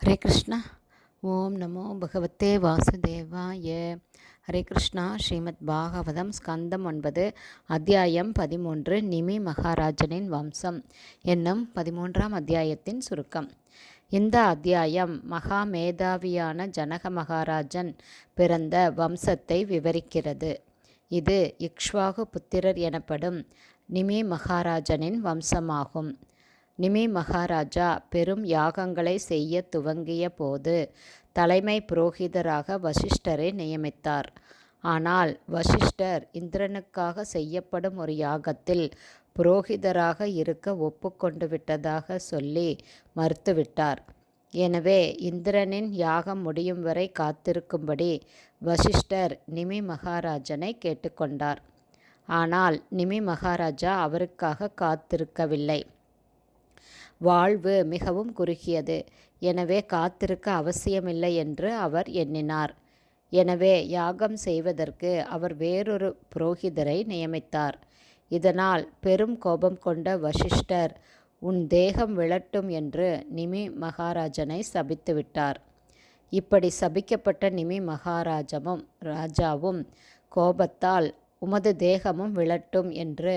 ஹரே கிருஷ்ணா. ஓம் நமோ பகவத்தே வாசுதேவாய. ஹரே கிருஷ்ணா. ஸ்ரீமத் பாகவதம் ஸ்கந்தம் 9 அத்தியாயம் 13 நிமி மகாராஜனின் வம்சம் என்னும் 13ஆம் அத்தியாயத்தின் சுருக்கம். இந்த அத்தியாயம் மகா மேதாவியான ஜனக மகாராஜன் பிறந்த வம்சத்தை விவரிக்கிறது. இது இக்ஷ்வாகு புத்திரர் எனப்படும் நிமி மகாராஜனின் வம்சமாகும். நிமி மகாராஜா பெரும் யாகங்களை செய்ய துவங்கிய போது தலைமை புரோகிதராக வசிஷ்டரை நியமித்தார். ஆனால் வசிஷ்டர் இந்திரனுக்காக செய்யப்படும் ஒரு யாகத்தில் புரோகிதராக இருக்க ஒப்புக்கொண்டு விட்டதாக சொல்லி மறுத்துவிட்டார். எனவே இந்திரனின் யாகம் முடியும் வரை காத்திருக்கும்படி வசிஷ்டர் நிமி மகாராஜனை கேட்டுக்கொண்டார். ஆனால் நிமி மகாராஜா அவருக்காக காத்திருக்கவில்லை. வாழ்வு மிகவும் குறுகியது, எனவே காத்திருக்க அவசியமில்லை என்று அவர் எண்ணினார். எனவே யாகம் செய்வதற்கு அவர் வேறொரு புரோகிதரை நியமித்தார். இதனால் பெரும் கோபம் கொண்ட வசிஷ்டர், உன் தேகம் விழட்டும் என்று நிமி மகாராஜனை சபித்துவிட்டார். இப்படி சபிக்கப்பட்ட நிமி ராஜாவும் கோபத்தால் உமது தேகமும் விழட்டும் என்று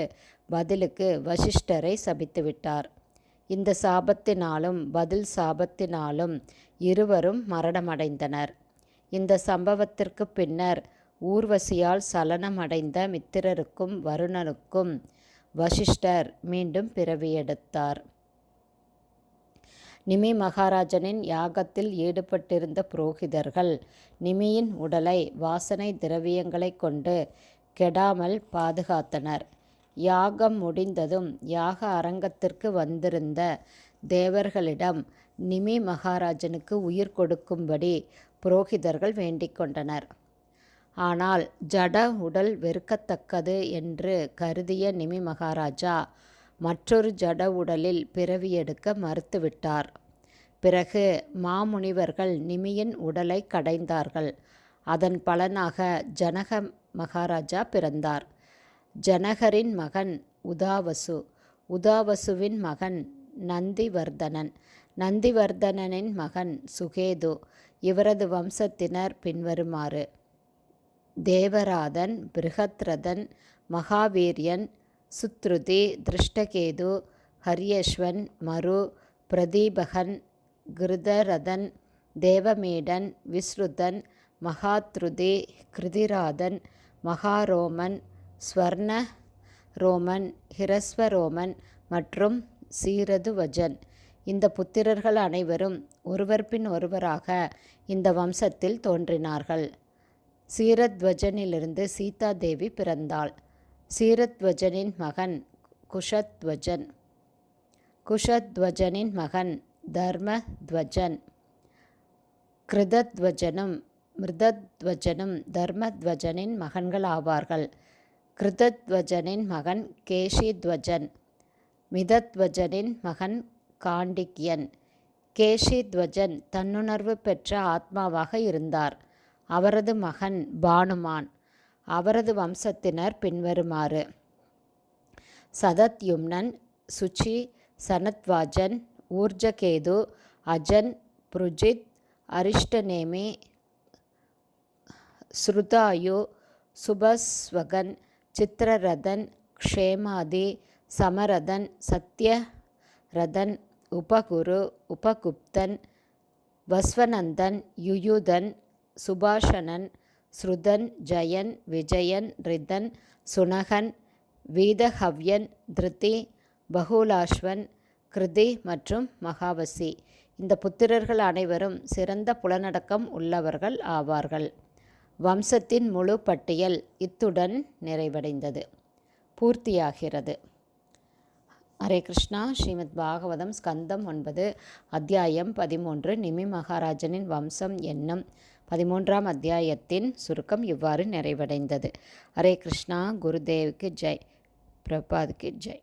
பதிலுக்கு வசிஷ்டரை சபித்துவிட்டார். இந்த சாபத்தினாலும் பதில் சாபத்தினாலும் இருவரும் மரணமடைந்தனர். இந்த சம்பவத்திற்கு பின்னர் ஊர்வசியால் சலனமடைந்த மித்திரருக்கும் வருணனுக்கும் வசிஷ்டர் மீண்டும் பிறவியெடுத்தார். நிமி மகாராஜனின் யாகத்தில் ஈடுபட்டிருந்த புரோகிதர்கள் நிமியின் உடலை வாசனை திரவியங்களை கொண்டு கெடாமல் பாதுகாத்தனர். யாகம் முடிந்ததும் யாக அரங்கத்திற்கு வந்திருந்த தேவர்களிடம் நிமி மகாராஜனுக்கு உயிர் கொடுக்கும்படி புரோகிதர்கள் வேண்டிக் கொண்டனர். ஆனால் ஜட உடல் வெறுக்கத்தக்கது என்று கருதிய நிமி மகாராஜா மற்றொரு ஜட உடலில் பிறவியெடுக்க மறுத்துவிட்டார். பிறகு மாமுனிவர்கள் நிமியின் உடலை கடைந்தார்கள். அதன் பலனாக ஜனக மகாராஜா பிறந்தார். ஜனகரின் மகன் உதாவசு, உதாவசுவின் மகன் நந்திவர்தனன், நந்திவர்தனனின் மகன் சுகேது. இவரது வம்சத்தினர் பின்வருமாறு: தேவராதன், பிருகத்ரதன், மகாவீரியன், சுத்ருதி, திருஷ்டகேது, ஹரியஸ்வன், மரு, பிரதீபகன், கிருதரதன், தேவமீடன், விஸ்ருதன், மகாத்ருதி, கிருதிராதன், மகாரோமன், ஸ்வர்ண ரோமன், ஹிரஸ்வரோமன் மற்றும் சீரதுவஜன். இந்த புத்திரர்கள் அனைவரும் ஒருவர் பின் ஒருவராக இந்த வம்சத்தில் தோன்றினார்கள். சீரத்வஜனிலிருந்து சீதா தேவி பிறந்தாள். சீரத்வஜனின் மகன் குஷத்வஜன், குஷத்வஜனின் மகன் தர்மத்வஜன். கிருதத்வஜனும் மிருதத்வஜனும் தர்மத்வஜனின் மகன்கள் ஆவார்கள். கிருதத்வஜனின் மகன் கேஷித்வஜன், மிதத்வஜனின் மகன் காண்டிக்யன். கேஷித்வஜன் தன்னுணர்வு பெற்ற ஆத்மாவாக இருந்தார். அவரது மகன் பானுமான். அவரது வம்சத்தினர் பின்வருமாறு: சதத்யும்னன், சுச்சி, சனத்வாஜன், ஊர்ஜகேது, அஜன், புருஜித், அரிஷ்டநேமி, ஸ்ருதாயு, சுபஸ்வகன், சித்திரரதன், க்ஷேமாதி, சமரதன், சத்யரதன், உபகுரு, உபகுப்தன், வஸ்வநந்தன், யுயுதன், சுபாஷணன், ஸ்ருதன், ஜயன், விஜயன், ரிதன், சுனகன், வீதஹவ்யன், திருதி, பகுலாஸ்வன், கிருதி மற்றும் மகாவசி. இந்த புத்திரர்கள் அனைவரும் சிறந்த புலனடக்கம் உள்ளவர்கள் ஆவார்கள். வம்சத்தின் முழு பட்டியல் இத்துடன் நிறைவடைந்தது, பூர்த்தியாகிறது. ஹரே கிருஷ்ணா. ஸ்ரீமத் பாகவதம் ஸ்கந்தம் 9 அத்தியாயம் 13 நிமி மகாராஜனின் வம்சம் என்னும் 13ஆம் அத்தியாயத்தின் சுருக்கம் இவ்வாறு நிறைவடைந்தது. ஹரே கிருஷ்ணா. குருதேவுக்கு ஜெய். பிரபாதுக்கு ஜெய்.